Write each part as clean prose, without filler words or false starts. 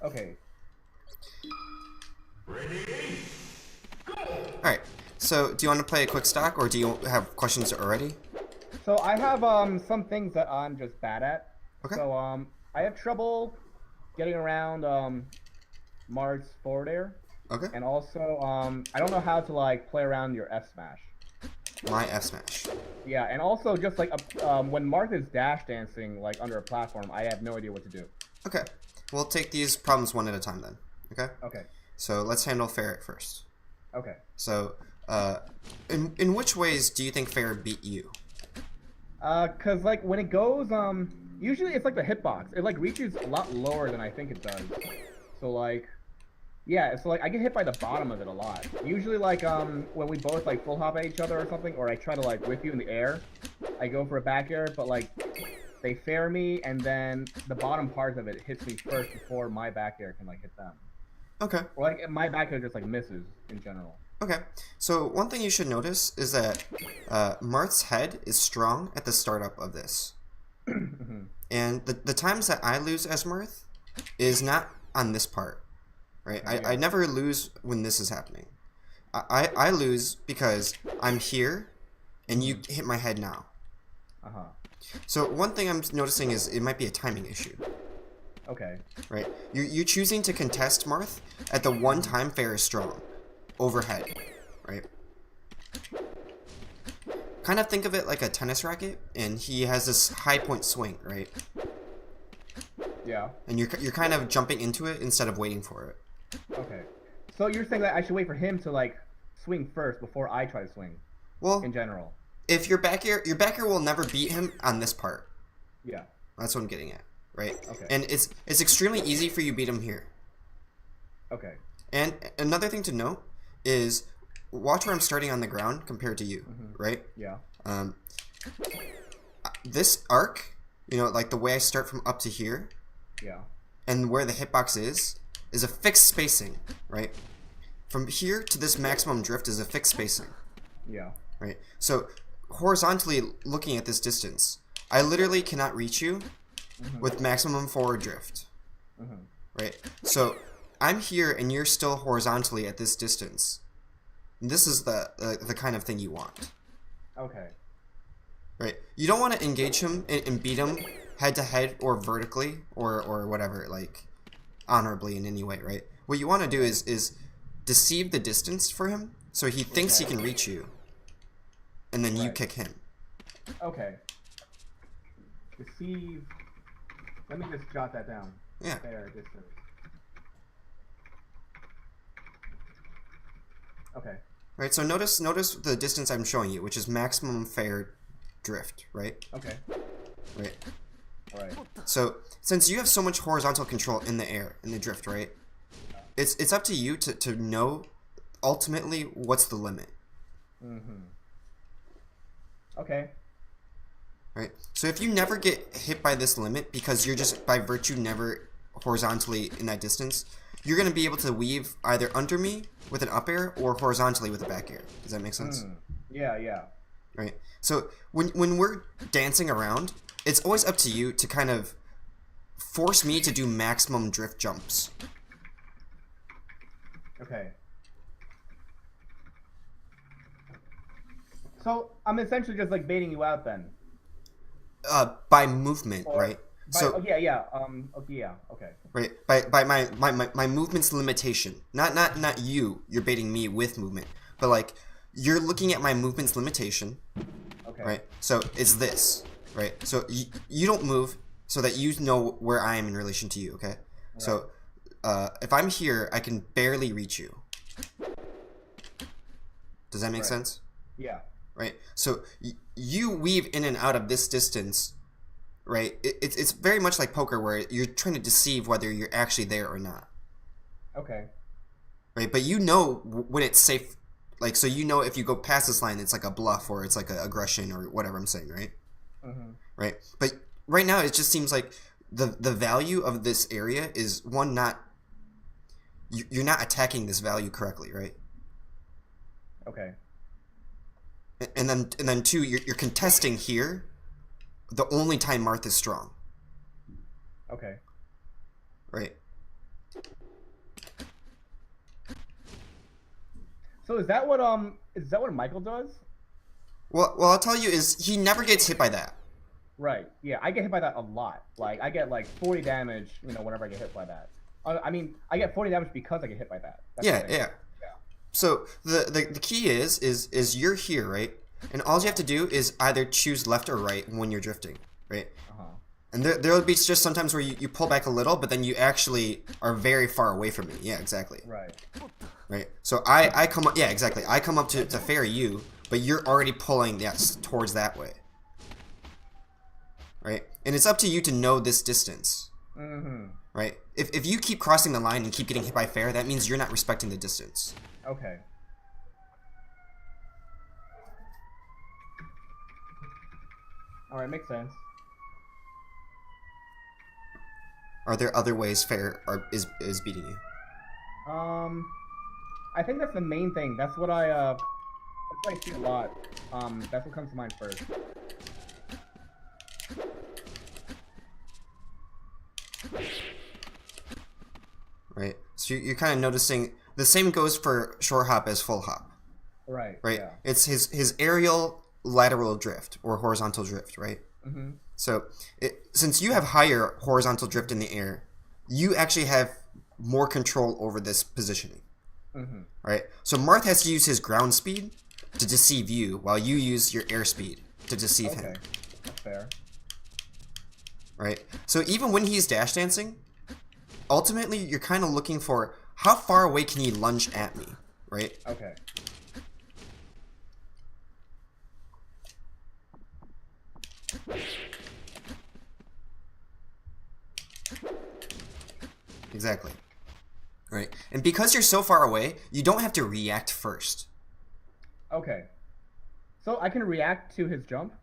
Okay. Alright, so do you want to play a quick stock, or do you have questions already? So I have some things that I'm just bad at. Okay. So I have trouble getting around Mars forward air, Okay. and also I don't know how to like play around your F smash. My F smash. Yeah, and also just like when Marth is dash dancing like under a platform, I have no idea what to do. Okay. We'll take these problems one at a time then. Okay? Okay. So let's handle Ferret first. Okay. So, in which ways do you think Ferret beat you? Cause like when it goes usually it's like the hitbox. It like reaches a lot lower than I think it does. So like yeah, so like I get hit by the bottom of it a lot. Usually like when we both like full hop at each other or something, or I try to like whip you in the air, I go for a back air, but like they fair me and then the bottom part of it hits me first before my back air can like hit them. Okay. Or like my back air just like misses in general. Okay. So one thing you should notice is that Marth's head is strong at the startup of this. And the times that I lose as Marth is not on this part. Right? Yeah. I never lose when this is happening. I lose because I'm here and you hit my head now. Uh-huh. So one thing I'm noticing is it might be a timing issue. Okay. Right? You're choosing to contest Marth at the one time Fair is strong. Overhead. Right? Kind of think of it like a tennis racket, and he has this high point swing, right? Yeah. And you're kind of jumping into it instead of waiting for it. Okay. So you're saying that I should wait for him to like swing first before I try to swing Well, in general. if your back air will never beat him on this part. Yeah. That's what I'm getting at, right? Okay. And it's extremely easy for you to beat him here. Okay. And another thing to note is watch where I'm starting on the ground compared to you, right? Yeah. This arc, like the way I start from up to here, Yeah. and where the hitbox is a fixed spacing, right? From here to this maximum drift is a fixed spacing, Yeah. right? So horizontally looking at this distance, I literally cannot reach you with maximum forward drift, right? So I'm here and you're still horizontally at this distance. This is the kind of thing you want, Okay. right? You don't want to engage him and beat him head to head or vertically or whatever, like honorably in any way, right? What you want to do is deceive the distance for him so he thinks he can reach you, and then you Right. kick him. Okay. Deceive. Let me just jot that down. Yeah. Fair distance. Okay. Right. So notice the distance I'm showing you, which is maximum fair drift, right? Okay. Right. All right. So since you have so much horizontal control in the air, in the drift, right? It's up to you to know ultimately what's the limit. Okay. Right? So if you never get hit by this limit because you're just by virtue never horizontally in that distance, you're going to be able to weave either under me with an up air or horizontally with a back air. Does that make sense? Yeah. Yeah. Right? So when we're dancing around, it's always up to you to kind of force me to do maximum drift jumps. Okay. So I'm essentially just like baiting you out then. By movement, Or right? by, So oh, yeah. Yeah. Okay. Yeah. Okay. right, by my movement's limitation. Not you. You're baiting me with movement, but like you're looking at my movement's limitation, Okay. right? So it's this, right? So you don't move so that you know where I am in relation to you, okay? So if I'm here, I can barely reach you. Does that make Right. sense? Yeah. Right? So you weave in and out of this distance, right? It's very much like poker where you're trying to deceive whether you're actually there or not, Okay. right? But you know when it's safe, like, so you know if you go past this line, it's like a bluff or it's like an aggression or whatever I'm saying, right? Right? But right now, it just seems like the value of this area is one, not you're not attacking this value correctly, right? Okay. And then two, you're contesting here the only time Marth is strong, Okay. right? So is that what Michael does? Well, I'll tell you is he never gets hit by that. Right. Yeah, I get hit by that a lot. Like I get like 40 damage, whenever I get hit by that. I mean, I get 40 damage because I get hit by that. That's Yeah, the thing. yeah. Yeah. So the key is you're here, right? And all you have to do is either choose left or right when you're drifting, right? Uh-huh. And there'll be just sometimes where you pull back a little, but then you actually are very far away from me. Yeah, exactly. Right. Right. So I come up. Yeah, exactly. I come up to ferry you, but you're already pulling towards that way. Right. And it's up to you to know this distance. Mm-hmm. Right. If you keep crossing the line and keep getting hit by fair, that means you're not respecting the distance. Okay. All right, makes sense. Are there other ways fair is beating you? I think that's the main thing. That's what I see a lot. That's what comes to mind first. Right. So you're kind of noticing the same goes for short hop as full hop. Right. Right. Yeah. It's his aerial lateral drift or horizontal drift, right? Mm-hmm. So since you have higher horizontal drift in the air, you actually have more control over this positioning. Mm-hmm. Right? So Marth has to use his ground speed to deceive you, while you use your air speed to deceive him. Okay. That's fair. Right? So even when he's dash dancing, ultimately you're kind of looking for how far away can he lunge at me, right? Okay. Exactly. Right. And because you're so far away, you don't have to react first. Okay. So I can react to his jump?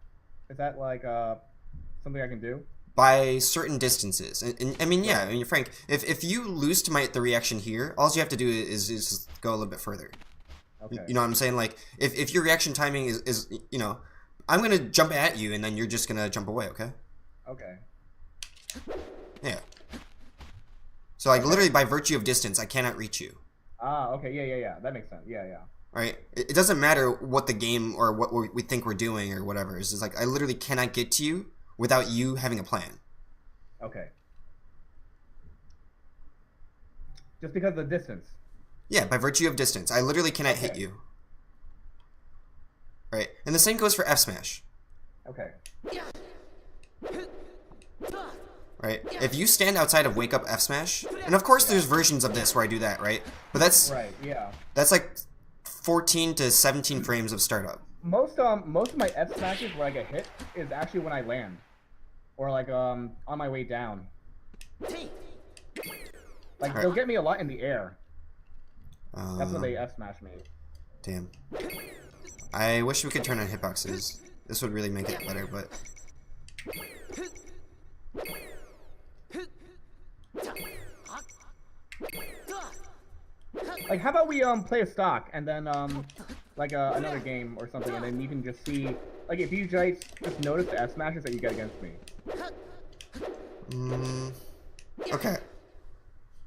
Is that like something I can do? By certain distances. And I mean, yeah, I mean, Frank, if you lose to the reaction here, all you have to do is just go a little bit further. Okay. You know what I'm saying? Like, if your reaction timing is I'm going to jump at you, and then you're just going to jump away, okay? Okay. Yeah. So, like, literally by virtue of distance, I cannot reach you. Ah, okay. Yeah. That makes sense. Yeah. Right? It doesn't matter what the game or what we think we're doing or whatever. It's just like, I literally cannot get to you without you having a plan. Okay. Just because of the distance. Yeah, by virtue of distance. I literally cannot hit you. Right? And the same goes for F smash. Okay. Right? If you stand outside of wake up F smash, and of course there's versions of this where I do that, right? But that's like 14 to 17 frames of startup. Most of my F smashes where I get hit is actually when I land, or like on my way down. Like they'll get me a lot in the air. That's when they F smash me. Damn. I wish we could turn on hitboxes. This would really make it better, but. Like, how about we play a stock and then like another game or something, and then you can just see, like, if you guys just notice the F smashes that you get against me. Okay.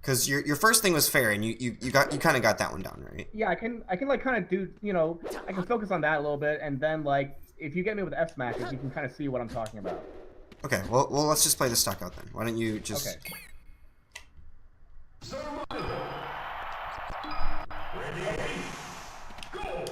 Because your first thing was fair, and you kind of got that one down, right? Yeah, I can like kind of do, I can focus on that a little bit, and then like if you get me with F smashes, you can kind of see what I'm talking about. Okay, well let's just play the stock out then. Why don't you just? Okay. Ready, go!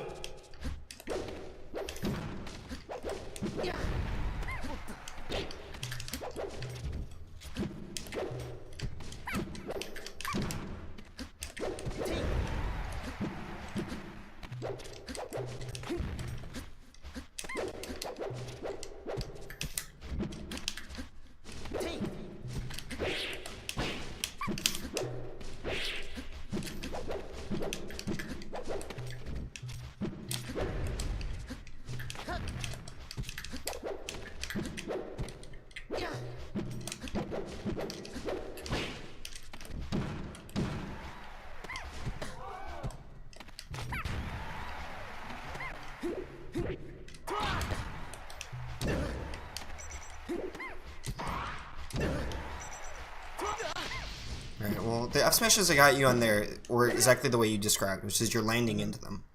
Alright, well, the F smashes I got you on there were exactly the way you described, which is you're landing into them.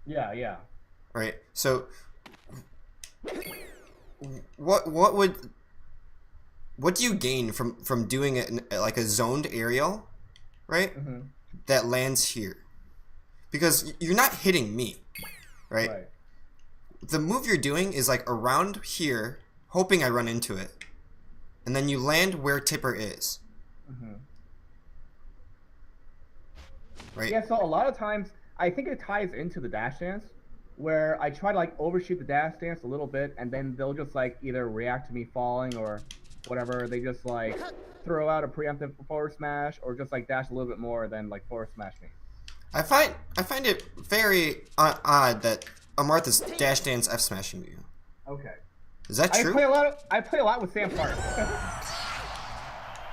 Yeah, yeah. right? So what would what do you gain from doing it in, like a zoned aerial, right? Mm-hmm. That lands here, because you're not hitting me, right? Right. The move you're doing is like around here, hoping I run into it, and then you land where Tipper is, Mm-hmm. right? Yeah, so a lot of times I think it ties into the dash dance where I try to like overshoot the dash dance a little bit and then they'll just like either react to me falling or whatever. They just like throw out a preemptive forward smash or just like dash a little bit more than like forward smash me. I find it very odd that Amartha's dash dance F smashing you. Okay. Is that true? I play a lot with Sam Park.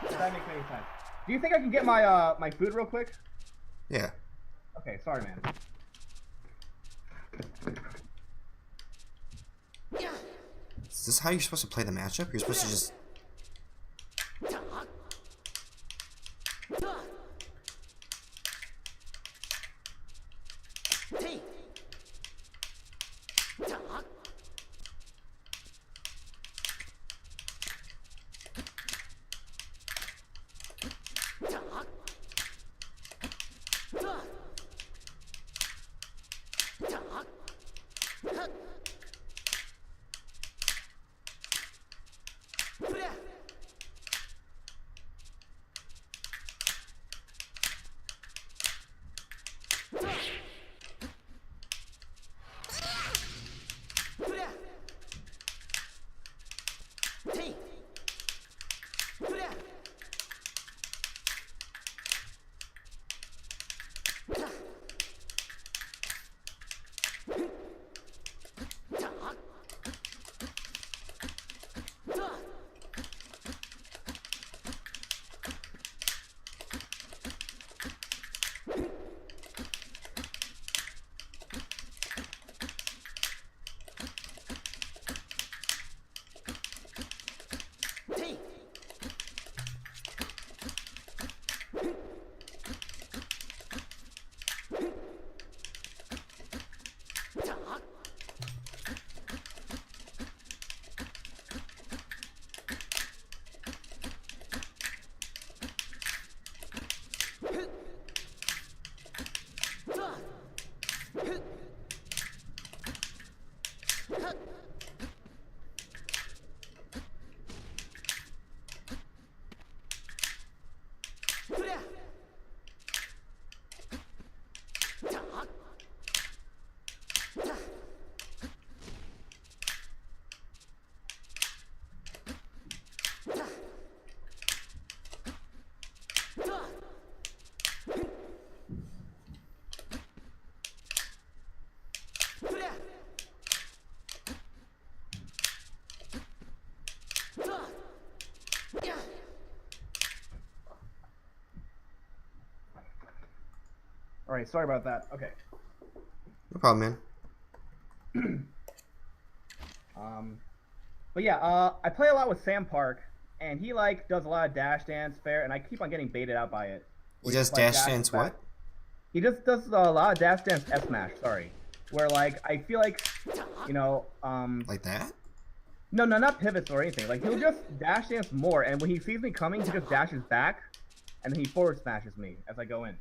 If that makes any sense. Do you think I can get my my food real quick? Yeah. Okay, sorry man. Is this how you're supposed to play the matchup? You're supposed to just... All right, sorry about that. Okay. No problem, man. But yeah, I play a lot with Sam Park, and he like does a lot of dash dance fair, and I keep on getting baited out by it. He does like, dash dance back. what? He just does a lot of dash dance F smash. Sorry, where like I feel like, you know, Like that? no, not pivots or anything. Like he'll just dash dance more, and when he sees me coming, he just dashes back, and then he forward smashes me as I go in.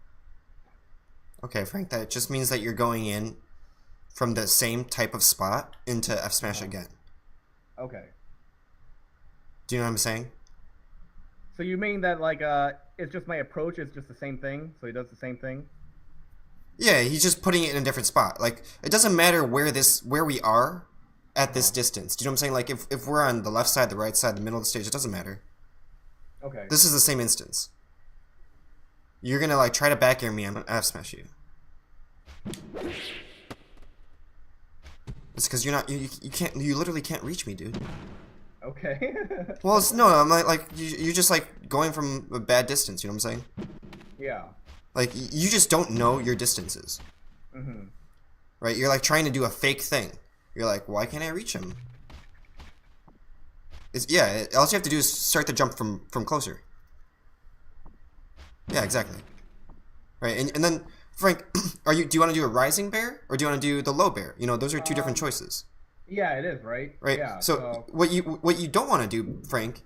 Okay, Frank, that just means that you're going in from the same type of spot into F smash again. Okay. Do you know what I'm saying? So you mean that like it's just my approach is just the same thing, so he does the same thing? Yeah, he's just putting it in a different spot. Like, it doesn't matter where we are at this distance. Do you know what I'm saying? Like, if we're on the left side, the right side, the middle of the stage, it doesn't matter. Okay. This is the same instance. You're gonna like try to back air me, I'm gonna F smash you. It's because you're not you literally can't reach me, dude. Okay. Well, it's, no, I'm like you're just like going from a bad distance. You know what I'm saying? Yeah. Like you just don't know your distances, right? You're like trying to do a fake thing. You're like, why can't I reach him? Yeah. All you have to do is start the jump from closer. Yeah, exactly. Right, and then Frank, do you want to do a rising bear or do you want to do the low bear? You know, those are two different choices. Yeah, it is, right? Right. Yeah. So what you don't want to do, Frank,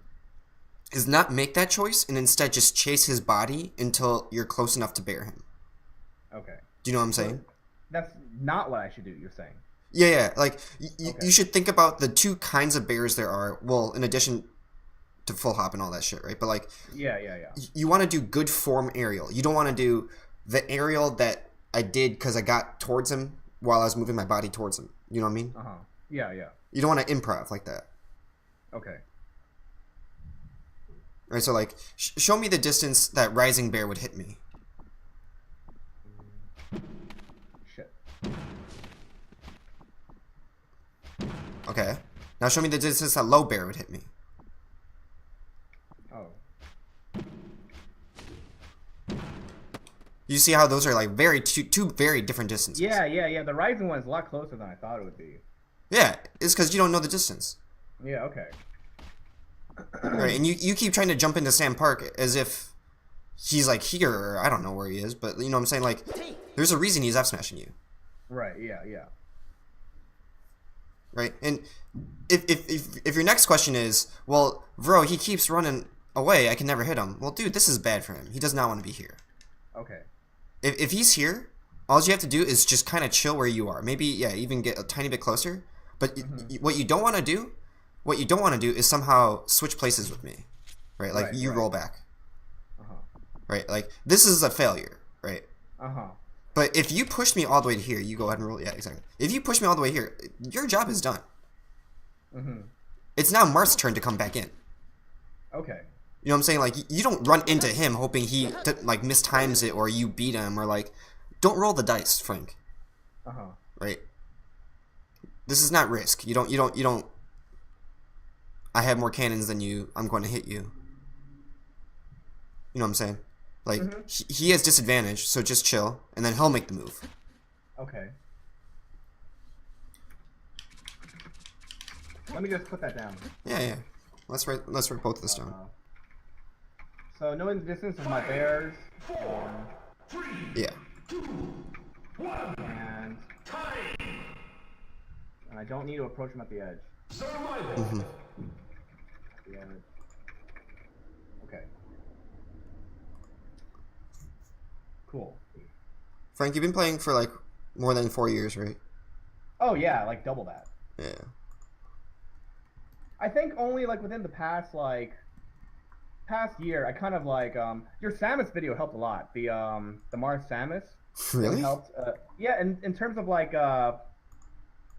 is not make that choice and instead just chase his body until you're close enough to bear him. Okay. Do you know what I'm saying? That's not what I should do, you're saying. Yeah. Like Okay. you should think about the two kinds of bears there are. Well, in addition to full hop and all that shit, right? But like, Yeah. you want to do good form aerial. You don't want to do the aerial that I did because I got towards him while I was moving my body towards him. You know what I mean? Yeah. You don't want to improv like that. Okay. Right, so like, show me the distance that rising bear would hit me. Shit. Okay. Now show me the distance that low bear would hit me. Oh. You see how those are like two very different distances. Yeah. The rising one is a lot closer than I thought it would be. Yeah, it's because you don't know the distance. Yeah, okay. Right, and you keep trying to jump into Sam Park as if he's like here, or I don't know where he is, but you know what I'm saying? Like, there's a reason he's F smashing you. Right, yeah. Right, and if your next question is, well, bro, he keeps running away, I can never hit him. Well, dude, this is bad for him. He does not want to be here. Okay. If he's here, all you have to do is just kind of chill where you are. Maybe, yeah, even get a tiny bit closer. But what you don't want to do is somehow switch places with me, right? Like, you roll back. Right? Like, this is a failure, right? But if you push me all the way to here, you go ahead and roll. Yeah, exactly. If you push me all the way here, your job is done. It's now Marth's turn to come back in. Okay. You know what I'm saying? Like, you don't run into him hoping he, like, mistimes it or you beat him or, like, don't roll the dice, Frank. Right? This is not risk. You don't, I have more cannons than you, I'm going to hit you. You know what I'm saying? Like, he has disadvantage, so just chill, and then he'll make the move. Okay. Let me just put that down. Yeah. Let's write both of this down. So, knowing the distance of my bears, Yeah. and I don't need to approach him at the edge. Mm-hmm. At the edge. Okay. Cool. Frank, you've been playing for, like, more than 4 years, right? Oh yeah, like double that. Yeah. I think only like within the past year, I kind of like your Samus video helped a lot. The Marth Samus Really? helped. Yeah, in terms of like kind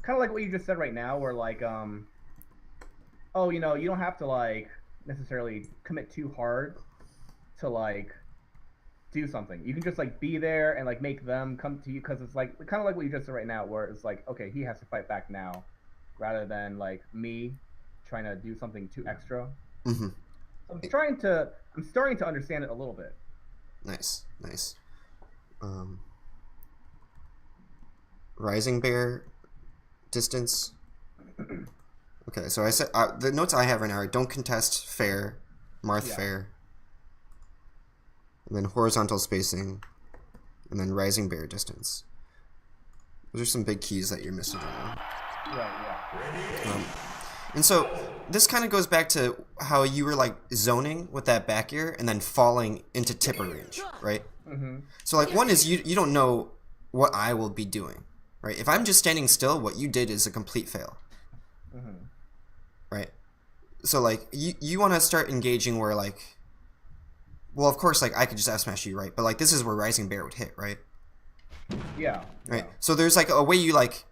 of like what you just said right now, where like oh, you know, you don't have to like necessarily commit too hard to like do something. You can just like be there and like make them come to you, because it's like kind of like what you just said right now, where it's like, okay, he has to fight back now, rather than like me trying to do something too extra. Mm-hmm. I'm starting to understand it a little bit. Nice. Rising bear distance. Okay, so I said the notes I have right now are don't contest fair, Marth fair, and then horizontal spacing, and then rising bear distance. Those are some big keys that you're missing right now. Right, And so this kind of goes back to how you were like zoning with that back ear and then falling into tipper range, right? Mm-hmm. So like one is you don't know what I will be doing, right? If I'm just standing still, what you did is a complete fail, right? So like you want to start engaging where like, well, of course, like I could just F smash you, right? But like this is where Rising Bear would hit, right? Yeah. Right. So there's like a way you like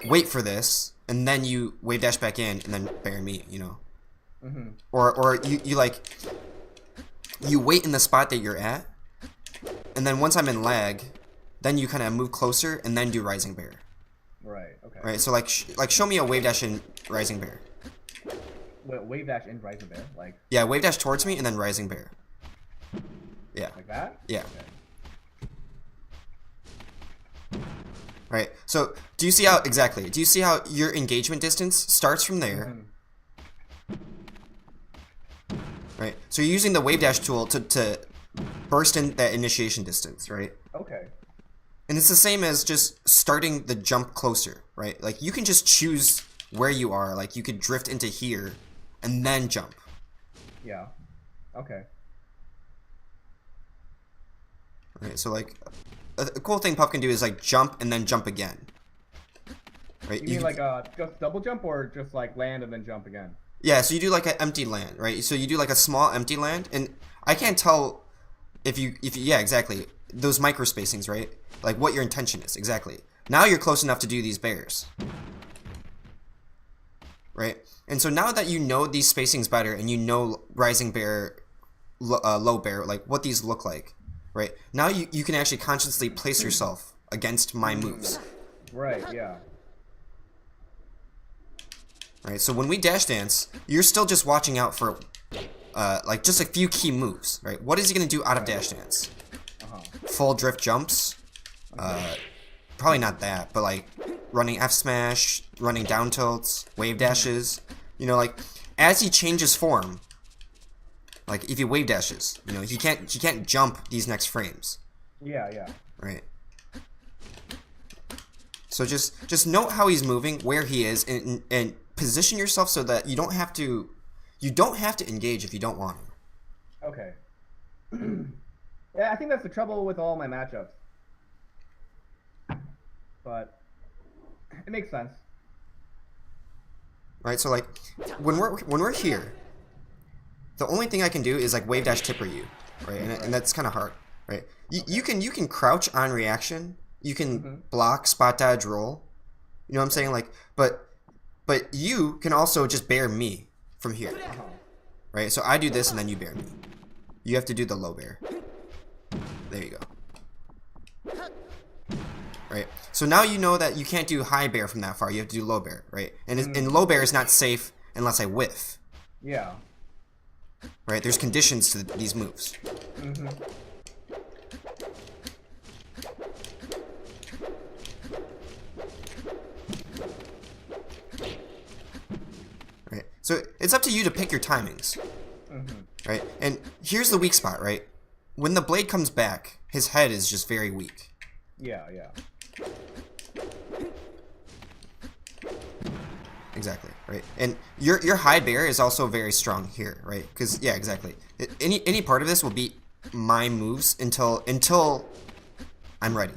wait for this, and then you wave dash back in, and then bear me, you know. Or you like you wait in the spot that you're at, and then once I'm in lag, then you kind of move closer, and then do Rising Bear. Right. Okay. Right. So like show me a wave dash in Rising Bear. Wait, wave dash in Rising Bear, like. Yeah, wave dash towards me, and then Rising Bear. Yeah. Like that. Yeah. Okay. Right. So do you see how exactly? Do you see how your engagement distance starts from there? Right. So you're using the wave dash tool to burst in that initiation distance, right? Okay. And it's the same as just starting the jump closer, right? Like you can just choose where you are. Like you could drift into here and then jump. Yeah. Okay. Right, so like a cool thing Puff can do is like jump and then jump again. Right? You mean like just double jump or just like land and then jump again? Yeah, so you do like an empty land, right? So you do like a small empty land, and I can't tell if you yeah, exactly. Those micro spacings, right? Like what your intention is, exactly. Now you're close enough to do these bears. Right? And so now that you know these spacings better and you know rising bear, low bear, like what these look like, right? Now you can actually consciously place yourself against my moves. Right, yeah. Right, so when we dash dance, you're still just watching out for like just a few key moves, right? What is he gonna do out of dash dance? Full drift jumps, probably not that, but like running F smash, running down tilts, wave dashes, you know, like as he changes form, like if he wave dashes, you know, he can't jump these next frames. Yeah, yeah. Right. So just note how he's moving, where he is, and position yourself so that you don't have to engage if you don't want to. Okay. Yeah, I think that's the trouble with all my matchups. But it makes sense. Right, so like when we're here, the only thing I can do is like wave dash tipper you, right? And that's kind of hard, right? You can crouch on reaction, you can block, spot dodge, roll. You know what I'm saying? Like, but you can also just bear me from here, right? So I do this and then you bear me. You have to do the low bear. There you go. Right. So now you know that you can't do high bear from that far. You have to do low bear, right? And low bear is not safe unless I whiff. Yeah. Right. There's conditions to these moves. Right. So it's up to you to pick your timings. Right. And here's the weak spot, right? When the blade comes back, his head is just very weak. Yeah, yeah. Exactly, right? And your high bear is also very strong here, right? Because yeah, exactly. Any part of this will beat my moves until I'm ready.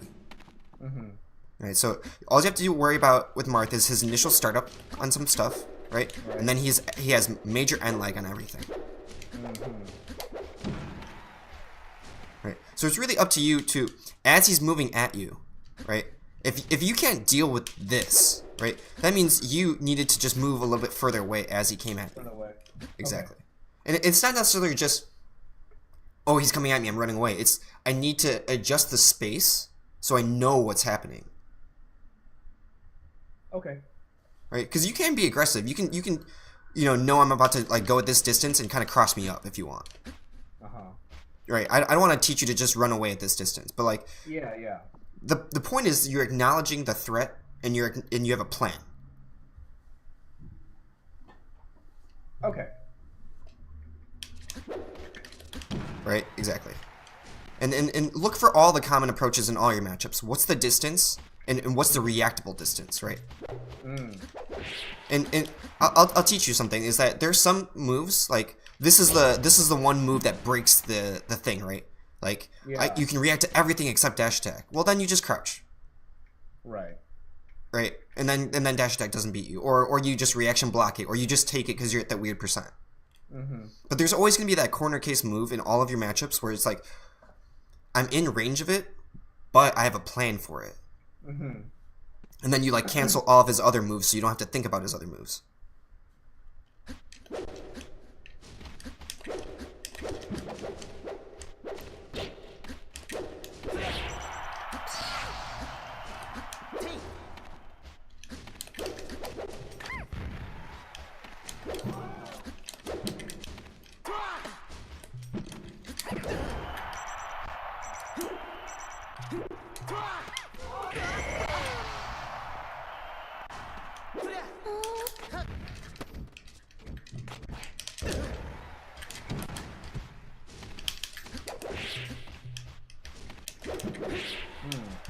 Right. So all you have to worry about with Marth is his initial startup on some stuff, right? And then he has major end lag on everything. Right. So it's really up to you to, as he's moving at you, right? If you can't deal with this, right, that means you needed to just move a little bit further away as he came at you. Exactly. And it's not necessarily just, oh, he's coming at me, I'm running away. It's, I need to adjust the space so I know what's happening. Okay. Right? Because you can be aggressive. You can know I'm about to like go at this distance and kind of cross me up if you want. Right. I don't want to teach you to just run away at this distance, but like. Yeah, yeah. The point is you're acknowledging the threat and you have a plan. Okay. Right. Exactly. And look for all the common approaches in all your matchups. What's the distance and what's the reactable distance, right? And I'll teach you something. Is that there's some moves like. This is the one move that breaks the thing, right? Like you can react to everything except dash attack. Well, then you just crouch. Right. Right. And then dash attack doesn't beat you, or you just reaction block it, or you just take it because you're at that weird percent. But there's always gonna be that corner case move in all of your matchups where it's like, I'm in range of it, but I have a plan for it. And then you like cancel all of his other moves, so you don't have to think about his other moves.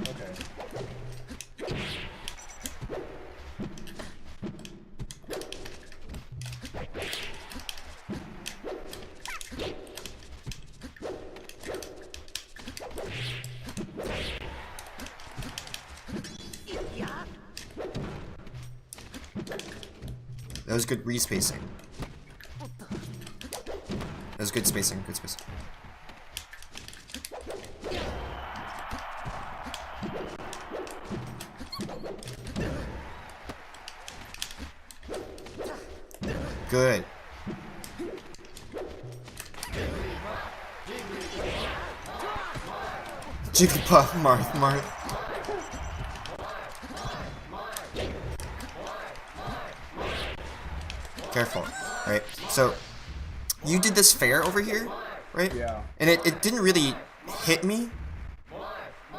Okay. That was good respacing. That was good spacing, good spacing. Good. Jigglypuff, Marth. Careful. Right, so you did this fair over here, right? Yeah. And it didn't really hit me,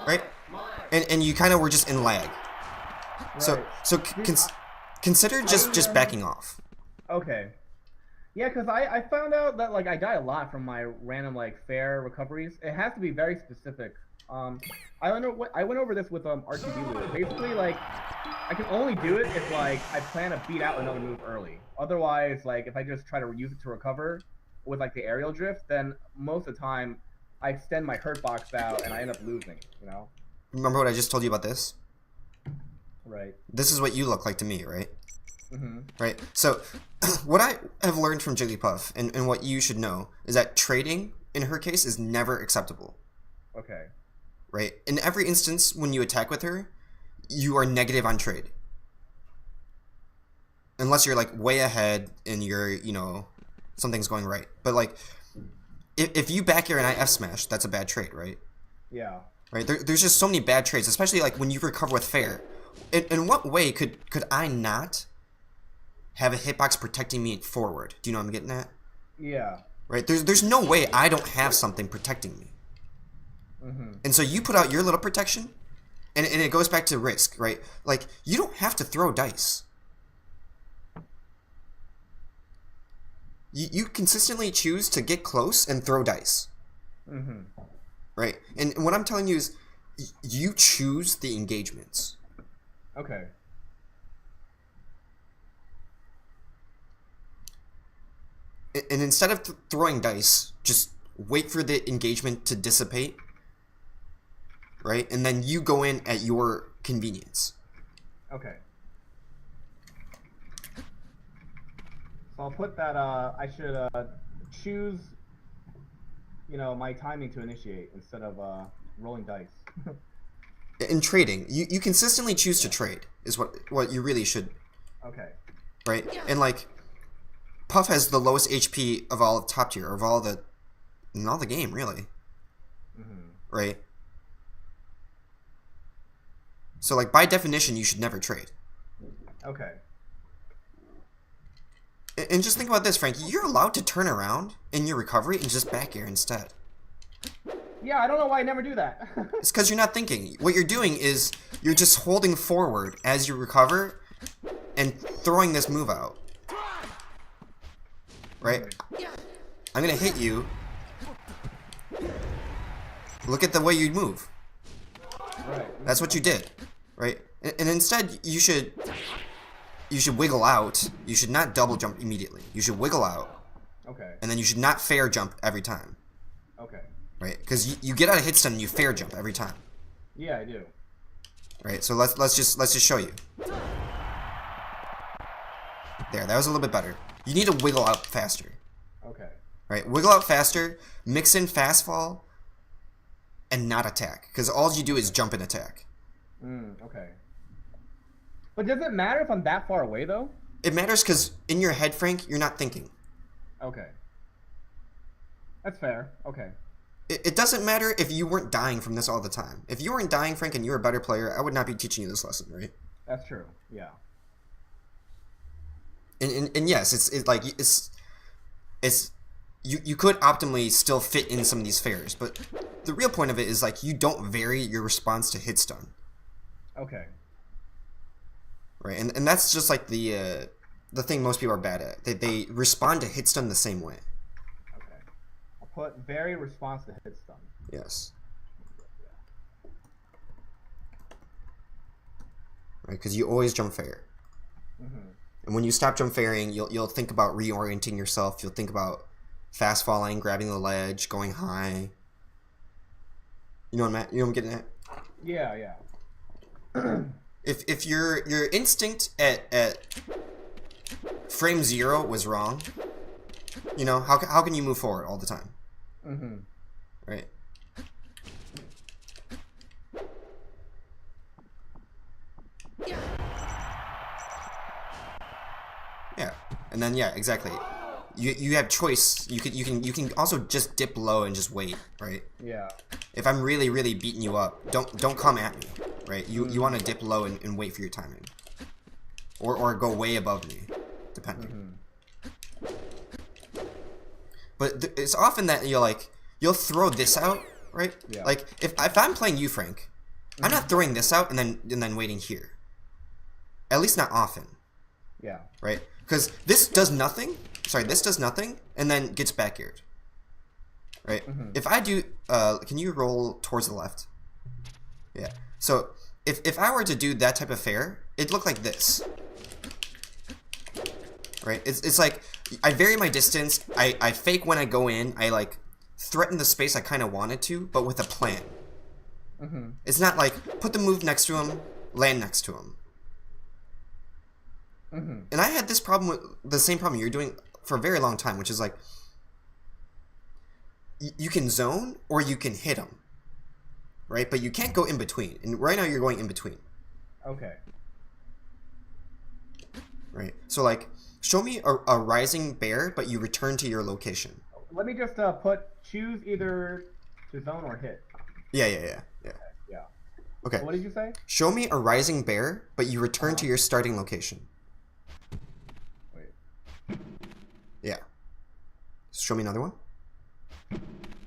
right? And you kind of were just in lag. So Right. so consider just backing off. Okay. Yeah, because I found out that like I die a lot from my random like fair recoveries. It has to be very specific. I went over this with RTD Loop. Basically, like I can only do it if like I plan to beat out another move early. Otherwise, like if I just try to use it to recover with like the aerial drift, then most of the time I extend my hurt box out and I end up losing. You know? Remember what I just told you about this? Right. This is what you look like to me, right? Mm-hmm. Right. So, what I have learned from Jigglypuff, and what you should know, is that trading, in her case, is never acceptable. Okay. Right? In every instance when you attack with her, you are negative on trade. Unless you're, like, way ahead and you're, you know, something's going right. But, like, if you back air and I F smash, that's a bad trade, right? Yeah. Right? There's just so many bad trades, especially, like, when you recover with fair. In what way could I not have a hitbox protecting me forward? Do you know what I'm getting at? Yeah. Right? There's no way I don't have something protecting me. Mm-hmm. And so you put out your little protection, and it goes back to risk, right? Like, you don't have to throw dice. You consistently choose to get close and throw dice. Mm-hmm. Right? And what I'm telling you is, you choose the engagements. Okay. And instead of throwing dice, just wait for the engagement to dissipate, right? And then you go in at your convenience. Okay. So I'll put that, I should, choose, you know, my timing to initiate instead of, rolling dice. In trading, you consistently choose to trade, is what you really should, Okay. right? And, like, Puff has the lowest HP of all of top tier, of all the, in all the game, really. Mm-hmm. Right? So, like, by definition, you should never trade. Okay. And just think about this, Frank. You're allowed to turn around in your recovery and just back air instead. Yeah, I don't know why I never do that. It's because you're not thinking. What you're doing is you're just holding forward as you recover and throwing this move out. Right? I'm gonna hit you. Look at the way you move. Right. That's what you did, right? And instead, you should wiggle out. You should not double jump immediately. You should wiggle out, Okay. and then you should not fair jump every time, Okay. right? Because you get out of hit stun and you fair jump every time, Yeah, I do. right? So let's just show you. There, that was a little bit better. You need to wiggle out faster, Okay. right? Wiggle out faster, mix in fast fall, and not attack. Because all you do is jump and attack. Okay. But does it matter if I'm that far away, though? It matters because in your head, Frank, you're not thinking. Okay. That's fair. Okay. It doesn't matter if you weren't dying from this all the time. If you weren't dying, Frank, and you were a better player, I would not be teaching you this lesson, right? That's true. Yeah. And yes, it's you could optimally still fit in some of these fairs, but the real point of it is like you don't vary your response to hit stun, Okay. right? And that's just like the thing most people are bad at. They respond to hit stun the same way. Okay. I'll put very response to hit stun. Yes. right? Because you always jump fair. And when you stop jump fairing, you'll think about reorienting yourself. You'll think about fast falling, grabbing the ledge, going high. You know what I'm getting at? Yeah. If your instinct at frame 0 was wrong, you know, how can you move forward all the time? Right? Yeah. And then yeah, exactly. You have choice. You can also just dip low and just wait, right? Yeah. If I'm really beating you up, don't come at me, right? You want to dip low and wait for your timing, or go way above me, depending. But it's often that you'll throw this out, right? Yeah. Like if I'm playing you, Frank, I'm not throwing this out and then waiting here. At least not often. Yeah. Right? Because this does nothing. Sorry, this does nothing and then gets back aired. Right? If I do, can you roll towards the left? Yeah. So if I were to do that type of fair, it'd look like this. Right? It's like I vary my distance. I fake when I go in. I like threaten the space I kind of wanted to, but with a plan. It's not like put the move next to him, land next to him. And I had this problem with the same problem you're doing for a very long time, which is like you can zone or you can hit him, right? But you can't go in between. And right now you're going in between. Okay. Right. So like, show me a rising bear, but you return to your location. Let me just choose either to zone or hit. Yeah. Yeah. Okay. What did you say? Show me a rising bear, but you return to your starting location. Wait. Yeah. Show me another one.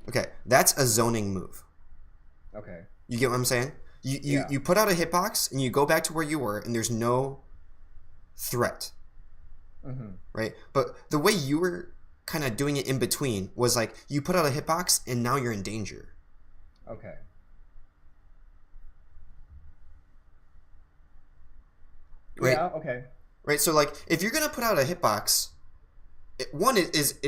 Okay, that's a zoning move. Okay. You get what I'm saying? You put out a hitbox and you go back to where you were and there's no threat. Right? But the way you were kind of doing it in between was like you put out a hitbox and now you're in danger. Okay. Right? Yeah, okay. Right? So like if you're going to put out a hitbox, one is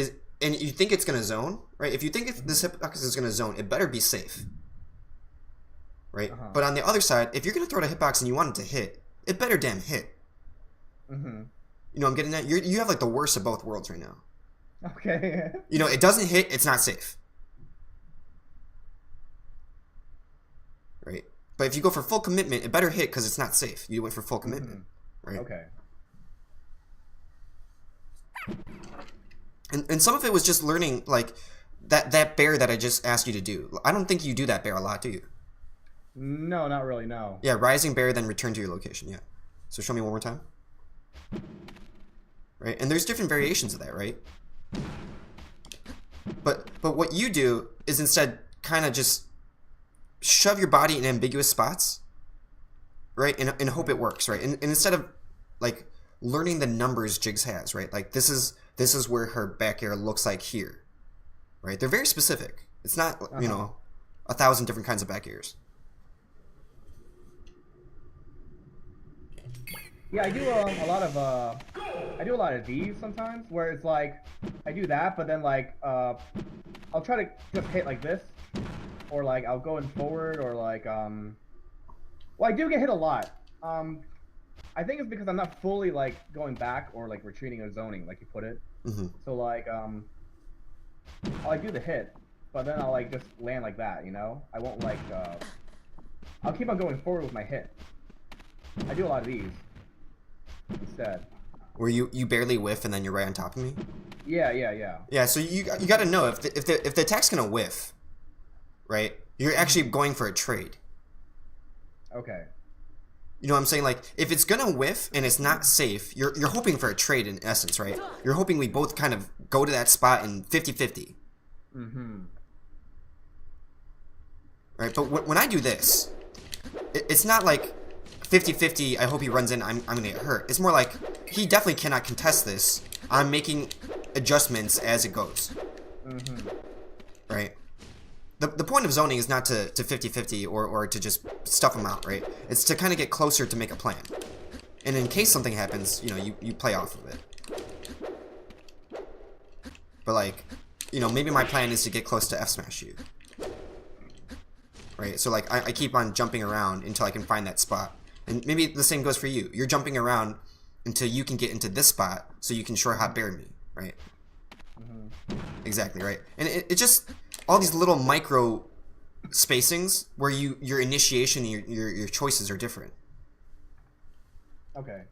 and you think it's going to zone, right? If you think this hitbox is going to zone, it better be safe. Right? But on the other side, if you're going to throw out a hitbox and you want it to hit, it better damn hit. You know what I'm getting at? You have like the worst of both worlds right now. Okay. You know, it doesn't hit, it's not safe. Right? But if you go for full commitment, it better hit because it's not safe. You went for full commitment. Right? Okay. And some of it was just learning, like, that bear that I just asked you to do. I don't think you do that bear a lot, do you? No, not really, no. Yeah, rising bear, then return to your location, yeah. So show me one more time. Right? And there's different variations of that, right? But what you do is instead kind of just shove your body in ambiguous spots, right? And hope it works, right? And instead of, like, learning the numbers Jigs has, right? Like, this is where her back air looks like here, right? They're very specific. It's not, you know, 1,000 different kinds of back airs. Yeah, I do a lot of these sometimes, where it's like, I do that, but then like, I'll try to just hit like this, or like, I'll go in forward, or like, well, I do get hit a lot. I think it's because I'm not fully like going back or like retreating or zoning, like you put it. So like, I'll like do the hit, but then I'll like just land like that, you know? I won't like, I'll keep on going forward with my hit. I do a lot of these instead. Where you barely whiff and then you're right on top of me? Yeah. Yeah, so you got to know if the attack's gonna whiff, right? You're actually going for a trade. Okay. You know what I'm saying? Like, if it's gonna whiff and it's not safe, you're hoping for a trade in essence, right? You're hoping we both kind of go to that spot in 50-50. Right? But when I do this, it's not like 50-50, I hope he runs in, I'm gonna get hurt. It's more like, he definitely cannot contest this. I'm making adjustments as it goes. Right? The point of zoning is not to 50-50 or to just stuff them out, right? It's to kind of get closer to make a plan. And in case something happens, you know, you play off of it. But like, you know, maybe my plan is to get close to F smash you. Right? So like, I keep on jumping around until I can find that spot. And maybe the same goes for you. You're jumping around until you can get into this spot so you can short hop bear me, right? Exactly, right? And it just, all these little micro spacings where your initiation, your choices are different. Okay.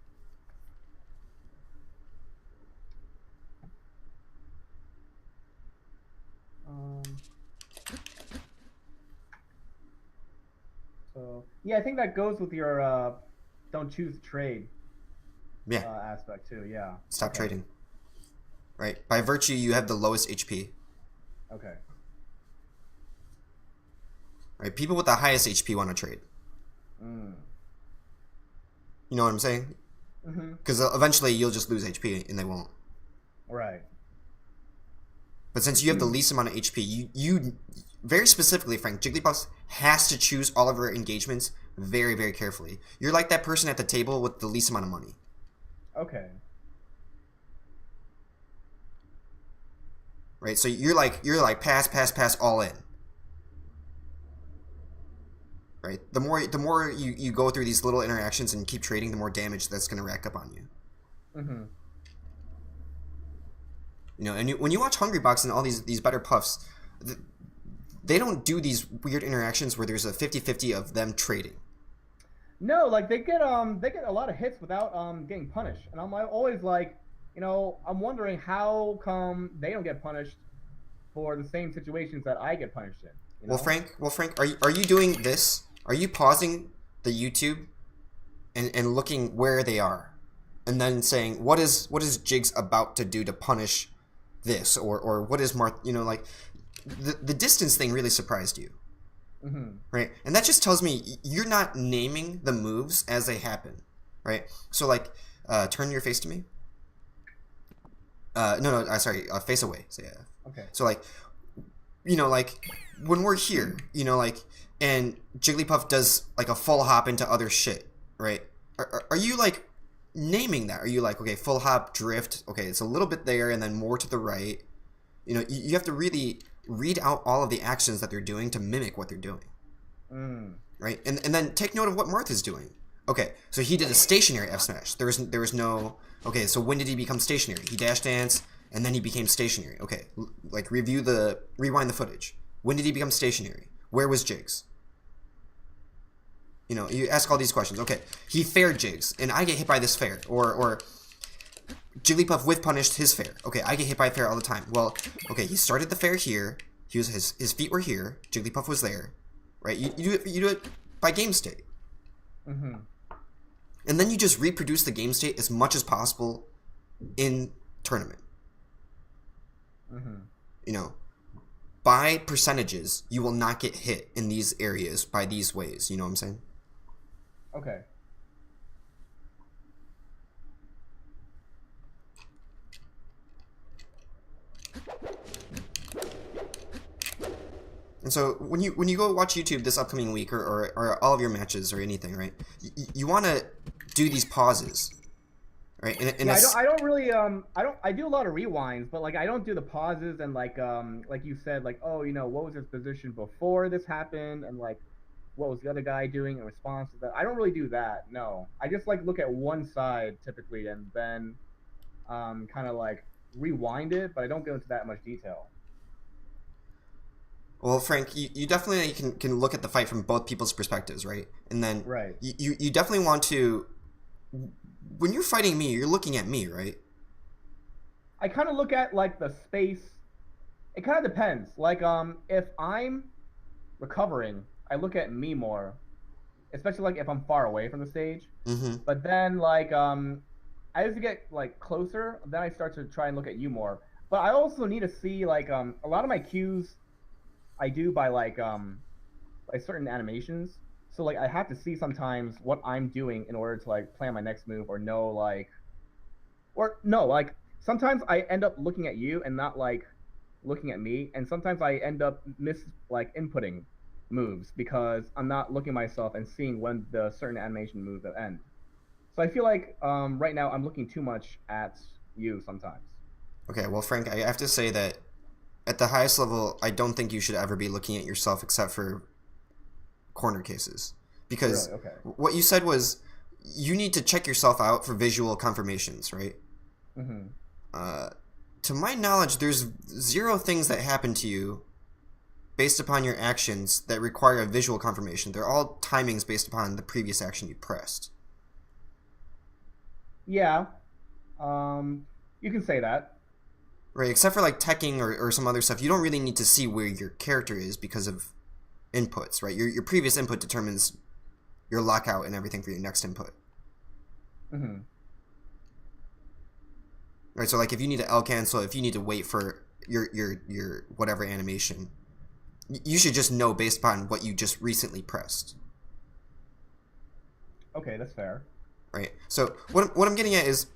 So yeah, I think that goes with your don't choose trade aspect too. Yeah. Stop trading. Right. By virtue, you have the lowest HP. Okay. Right. People with the highest HP want to trade. Mm. You know what I'm saying? Because eventually you'll just lose HP and they won't. Right. But since you have the least amount of HP, you very specifically, Frank, Jigglypuff has to choose all of her engagements very, very carefully. You're like that person at the table with the least amount of money. Okay. Right? So you're like pass all in. Right? The more you go through these little interactions and keep trading, the more damage that's going to rack up on you. You know, and when you watch Hungrybox and all these better puffs, they don't do these weird interactions where there's a 50-50 of them trading. No, like they get a lot of hits without getting punished, and I'm always like, you know, I'm wondering how come they don't get punished for the same situations that I get punished in. You know? Well, Frank, are you doing this? Are you pausing the YouTube and looking where they are, and then saying what is Jigs about to do to punish this, or what is Marth? You know, like the distance thing really surprised you. Right? And that just tells me you're not naming the moves as they happen, right? So like, turn your face to me. Sorry, face away. So yeah. Okay. So like, you know, like when we're here, you know, like, and Jigglypuff does like a full hop into other shit, right? Are you like naming that? Are you like, okay, full hop, drift, okay, it's a little bit there and then more to the right. You know, you have to really read out all of the actions that they're doing to mimic what they're doing. Right? And then take note of what Marth is doing. Okay, so he did a stationary F smash. There was no, okay, so when did he become stationary? He dash dance and then he became stationary. Okay, like rewind the footage. When did he become stationary? Where was Jigs? You know, you ask all these questions. Okay, he fair Jigs and I get hit by this fair, or Jigglypuff with punished his fair. Okay, I get hit by fair all the time. Well, okay, he started the fair here. He was his feet were here. Jigglypuff was there, right? You do it by game state, and then you just reproduce the game state as much as possible in tournament. You know, by percentages, you will not get hit in these areas by these ways. You know what I'm saying? Okay. And so when you go watch YouTube this upcoming week or all of your matches or anything, right? You want to do these pauses, right? And yeah, I don't really I do a lot of rewinds, but like I don't do the pauses and like you said, like, oh, you know, what was his position before this happened, and like what was the other guy doing in response to that. I don't really do that. No, I just like look at one side typically and then kind of like rewind it, but I don't go into that much detail. Well, Frank, you definitely can look at the fight from both people's perspectives, right? And then right. You definitely want to, when you're fighting me, you're looking at me, right? I kind of look at like the space. It kind of depends. Like if I'm recovering, I look at me more, especially like if I'm far away from the stage. But then like as you get like closer, then I start to try and look at you more. But I also need to see like a lot of my cues I do by like certain animations. So like I have to see sometimes what I'm doing in order to like plan my next move or know like, or no, like sometimes I end up looking at you and not like looking at me, and sometimes I end up inputting moves because I'm not looking at myself and seeing when the certain animation moves that end. So I feel like right now I'm looking too much at you sometimes. Okay, well, Frank, I have to say that at the highest level, I don't think you should ever be looking at yourself except for corner cases. Because Really? Okay. what you said was you need to check yourself out for visual confirmations, right? Mm-hmm. To my knowledge, there's 0 things that happen to you based upon your actions that require a visual confirmation. They're all timings based upon the previous action you pressed. Yeah. You can say that. Right, except for like teching or some other stuff, you don't really need to see where your character is because of inputs, right? Your previous input determines your lockout and everything for your next input. Mm-hmm. Right, so like if you need to L cancel, if you need to wait for your whatever animation, you should just know based upon what you just recently pressed. Okay, that's fair. Right. So what I'm getting at is,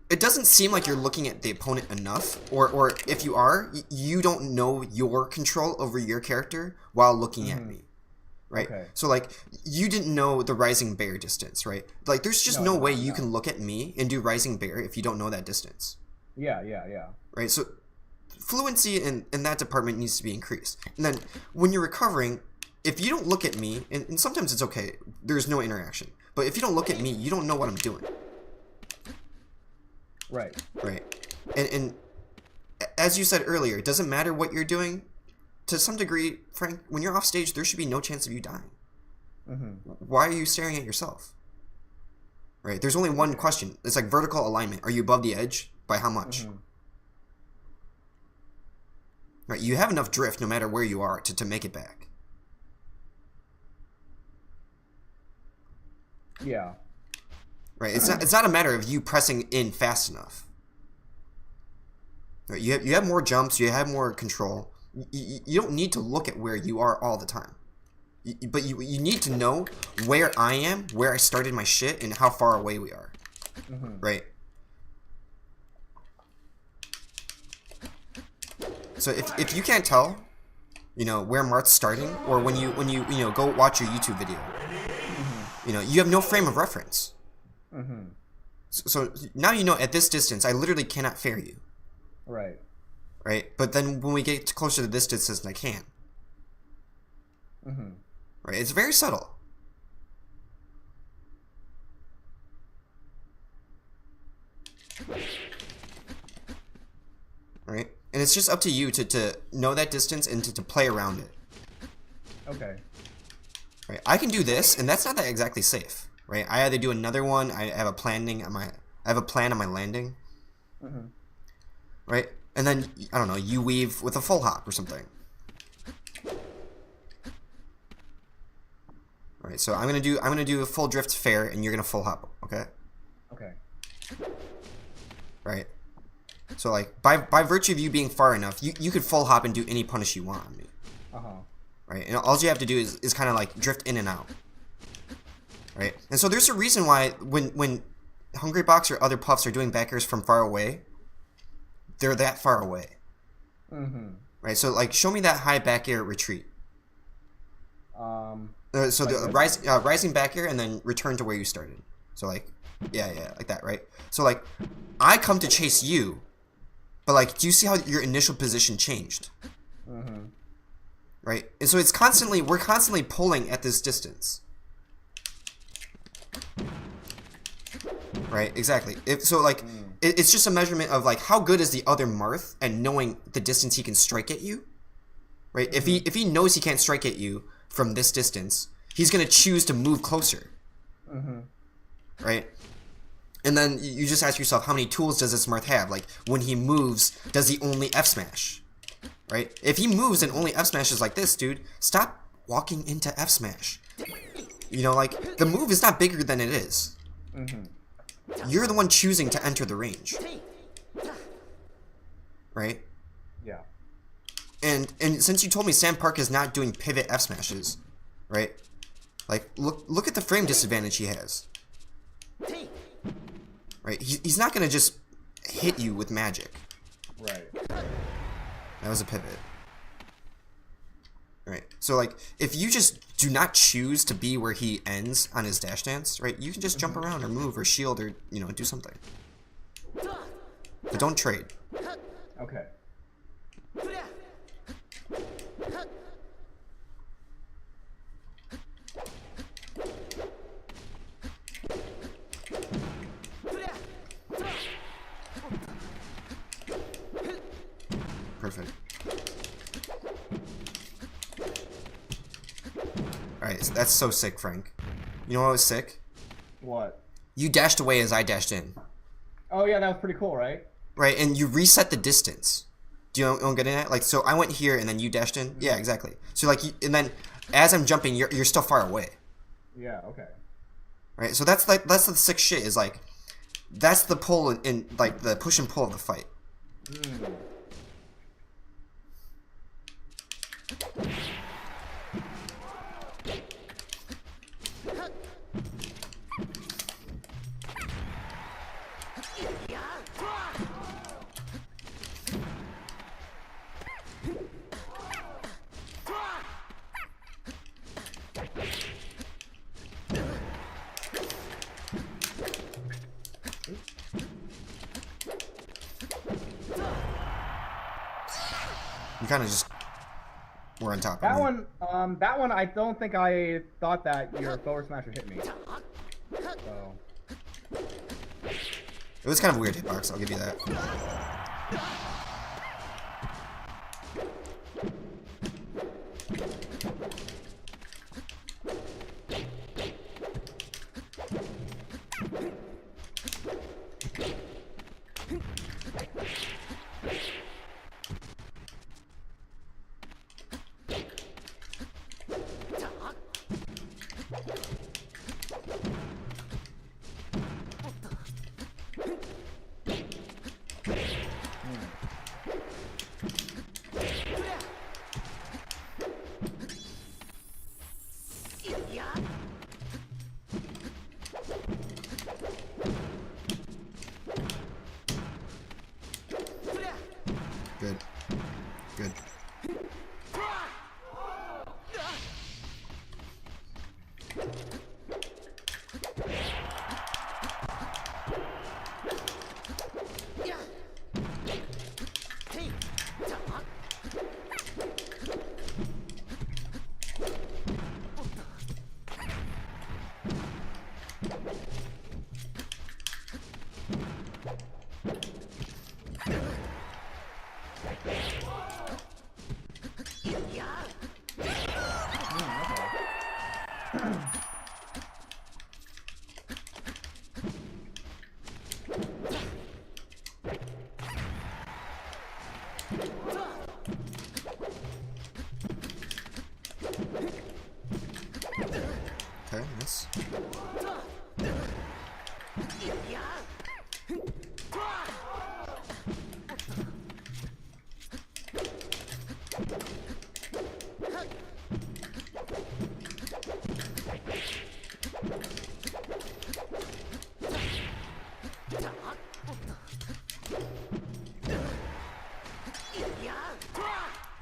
it doesn't seem like you're looking at the opponent enough, or if you are, you don't know your control over your character while looking at me. Right? Okay. So like you didn't know the rising bear distance, right? Like there's just no way you can look at me and do rising bear if you don't know that distance. Yeah. Right? So fluency in that department needs to be increased. And then when you're recovering, if you don't look at me, and sometimes it's okay, there's no interaction. But if you don't look at me, you don't know what I'm doing. Right. Right. And as you said earlier, it doesn't matter what you're doing. To some degree, Frank, when you're off stage, there should be no chance of you dying. Mm-hmm. Why are you staring at yourself? Right? There's only one question. It's like vertical alignment. Are you above the edge? By how much? Mm-hmm. Right? You have enough drift no matter where you are to make it back. Yeah. Right? It's not a matter of you pressing in fast enough. Right? You have more jumps. You have more control. You don't need to look at where you are all the time. But you need to know where I am, where I started my shit, and how far away we are. Mm-hmm. Right? So if you can't tell, where Marth's starting, or when you go watch your YouTube video, you have no frame of reference. Mm-hmm. So now you know at this distance, I literally cannot fair you. Right. Right? But then when we get closer to this distance, I can. Mm-hmm. Right? It's very subtle. Right? And it's just up to you to know that distance and to play around it. Okay. Right? I can do this, and that's not that exactly safe. Right? I either do another one, I have a plan on my landing. Mm-hmm. Right? And then, I don't know, you weave with a full hop or something. Alright, so I'm gonna do a full drift fair, and you're gonna full hop, okay? Okay. Right? So like by virtue of you being far enough, you could full hop and do any punish you want on me. Uh-huh. Right? And all you have to do is kind of like drift in and out. Right? And so there's a reason why when Hungrybox or other puffs are doing back airs from far away, they're that far away. Mm-hmm. Right? So like show me that high back air retreat. So like the rising back air and then return to where you started. So like yeah, like that, right? So like I come to chase you, but like do you see how your initial position changed? Mm-hmm. Right? And so we're constantly pulling at this distance. Right? Exactly. It's just a measurement of like how good is the other Marth and knowing the distance he can strike at you. Right? Mm-hmm. If he knows he can't strike at you from this distance, he's gonna choose to move closer. Mm-hmm. Right? And then you just ask yourself, how many tools does this Marth have? Like when he moves, does he only F smash? Right? If he moves and only F smashes like this, dude, stop walking into F smash. Like the move is not bigger than it is. Mm-hmm. You're the one choosing to enter the range. Right? Yeah. And since you told me Sam Park is not doing pivot F smashes, right? Like look at the frame disadvantage he has. Right? He's not gonna just hit you with magic. Right. That was a pivot. Right. So like, if you just do not choose to be where he ends on his dash dance, right? You can just jump around or move or shield or do something. But don't trade. Okay. Perfect. Alright, so that's so sick, Frank. You know what was sick? What? You dashed away as I dashed in. Oh yeah, that was pretty cool, right? Right, and you reset the distance. Do you know what I'm getting at? Like, so I went here and then you dashed in? Yeah, exactly. So like, and then as I'm jumping, you're still far away. Yeah, okay. Right, so that's the sick shit, is like, that's the pull in like, the push and pull of the fight. Mm. You kind of just were on top That of me. that one, I don't think I thought that your forward smash would hit me. So. It was kind of a weird hitbox, I'll give you that. Good. Good. Okay, nice.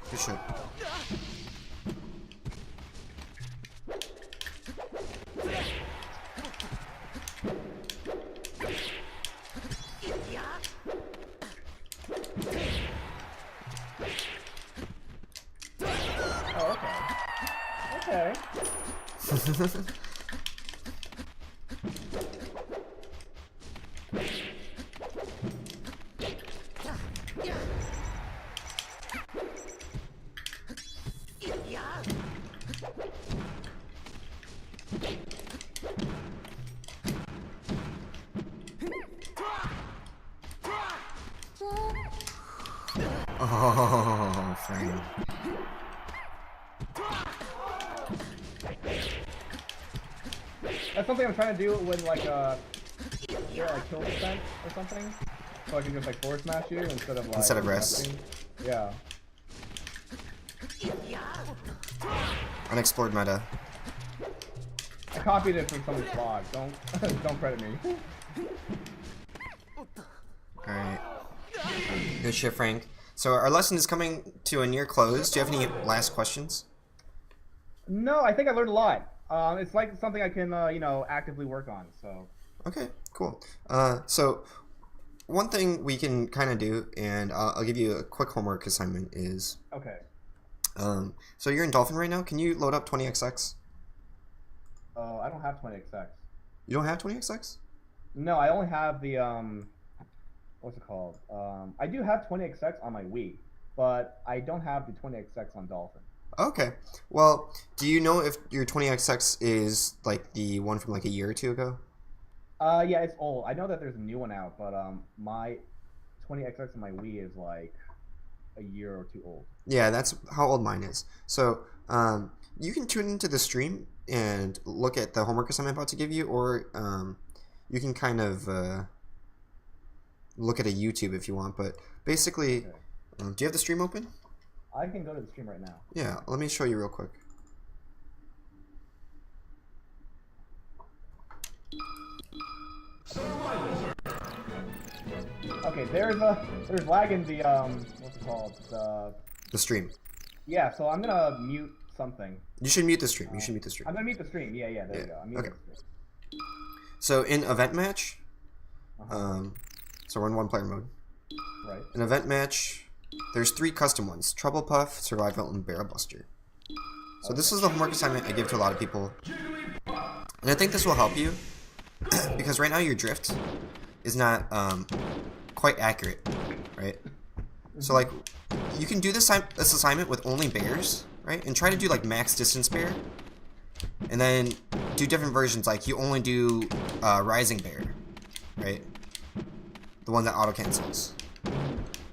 Good shit. Oh, okay. Okay. Oh, Frank. That's something I'm trying to do with like like kill defense or something. So I can just like forward smash you instead of like rest. resting. Yeah. Unexplored meta. I copied it from someone's blog. Don't don't credit me. Alright. Good shit, Frank. So our lesson is coming to a near close. Do you have any last questions? No, I think I learned a lot. It's like something I can, actively work on. So. Okay, cool. So one thing we can kind of do, and I'll give you a quick homework assignment is, Okay. so you're in Dolphin right now. Can you load up 20xx? I don't have 20xx. You don't have 20xx? No, I only have the what's it called? I do have 20xx on my Wii, but I don't have the 20xx on Dolphin. Okay. Well, do you know if your 20xx is like the one from like a year or two ago? Yeah, it's old. I know that there's a new one out, but my 20xx on my Wii is like a year or two old. Yeah, that's how old mine is. So, you can tune into the stream and look at the homework assignment I'm about to give you, or you can kind of look at a YouTube if you want. But basically, Okay. do you have the stream open? I can go to the stream right now. Yeah, let me show you real quick. Okay, there's lag in the what's it called? The stream. Yeah, so I'm gonna mute something. You should mute the stream. You should mute the stream. I'm gonna mute the stream. Yeah, there Yeah, you go. I'm muting okay. the stream. So in event match, Uh-huh. so we're in one player mode. Right. In event match, there's 3 custom ones: Trouble Puff, Survival, and Barrel Buster. So this is the homework assignment I give to a lot of people, and I think this will help you because right now your drift is not quite accurate, right? So like, you can do this assignment with only bears, right? And try to do like max distance bear, and then do different versions. Like you only do rising bear, right? The one that auto cancels,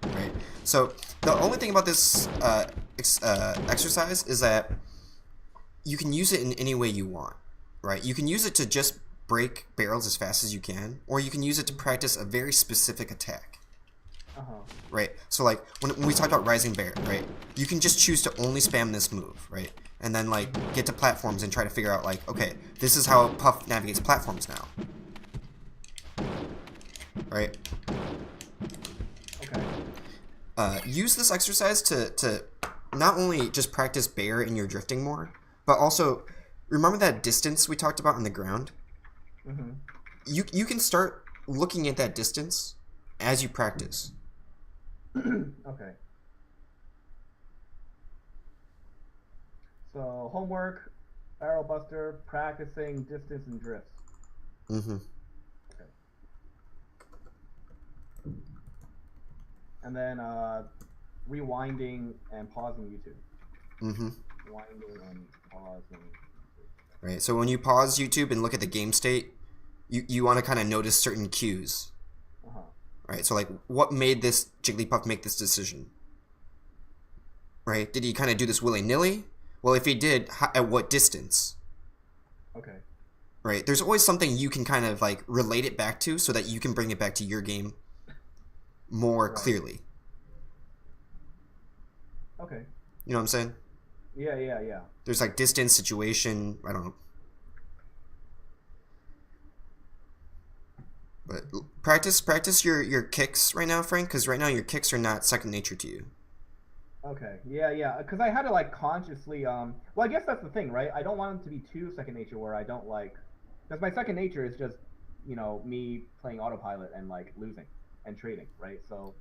right? So the only thing about this exercise is that you can use it in any way you want, right? You can use it to just break barrels as fast as you can, or you can use it to practice a very specific attack. Right, so like when we talked about rising bear, right, you can just choose to only spam this move, right, and then like get to platforms and try to figure out like, okay, this is how Puff navigates platforms now, right? Okay. Use this exercise to not only just practice bear in your drifting more, but also remember that distance we talked about on the ground. Mm-hmm. You can start looking at that distance as you practice. Okay. So homework, barrel buster, practicing distance and drifts. Mm-hmm. Okay. And then rewinding and pausing YouTube. Mm-hmm. Rewinding and pausing. Right. So when you pause YouTube and look at the game state, you want to kind of notice certain cues. Uh-huh. Right. So like, what made this Jigglypuff make this decision? Right. Did he kind of do this willy-nilly? Well, if he did, at what distance? Okay. Right. There's always something you can kind of like relate it back to, so that you can bring it back to your game more clearly. Okay. You know what I'm saying? Yeah. There's like distance, situation, I don't know. But practice your kicks right now, Frank, because right now your kicks are not second nature to you. Okay. Yeah. Because I had to like consciously well, I guess that's the thing, right? I don't want it to be too second nature where I don't like, because my second nature is just, me playing autopilot and like losing and trading, right? So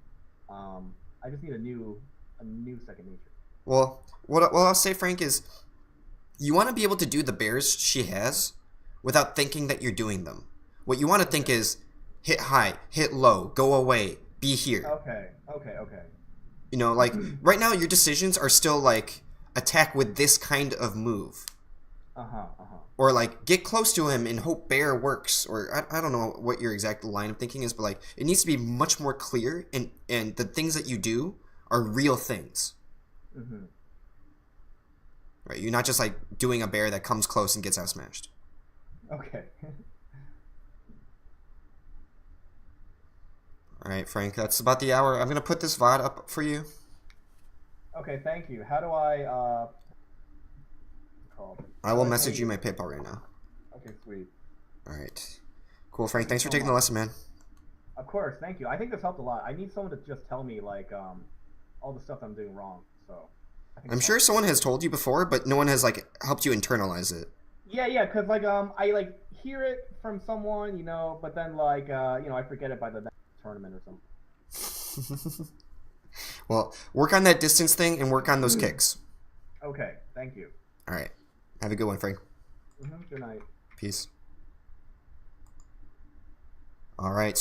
I just need a new second nature. Well, what I'll say, Frank, is you want to be able to do the bears she has without thinking that you're doing them. What you want to think is hit high, hit low, go away, be here. Okay. Like right now your decisions are still like attack with this kind of move. Or like get close to him and hope bear works, or I don't know what your exact line of thinking is, but like it needs to be much more clear, and the things that you do are real things. Mm-hmm. Right, you're not just like doing a bear that comes close and gets out smashed. Okay. All right, Frank, that's about the hour. I'm gonna put this VOD up for you. Okay, thank you. How do I call? I will message you my PayPal right now. Okay, sweet. All right, cool, Frank. Thanks for taking the lesson, man. Of course, thank you. I think this helped a lot. I need someone to just tell me like all the stuff I'm doing wrong. So. think I'm so. sure someone has told you before, but no one has like helped you internalize it. Yeah, cause like I like hear it from someone, you know, but then like you know I forget it by the next tournament or something. Well, work on that distance thing and work on those kicks. Okay, thank you. All right. Have a good one, Frank. Good night. Peace. All right.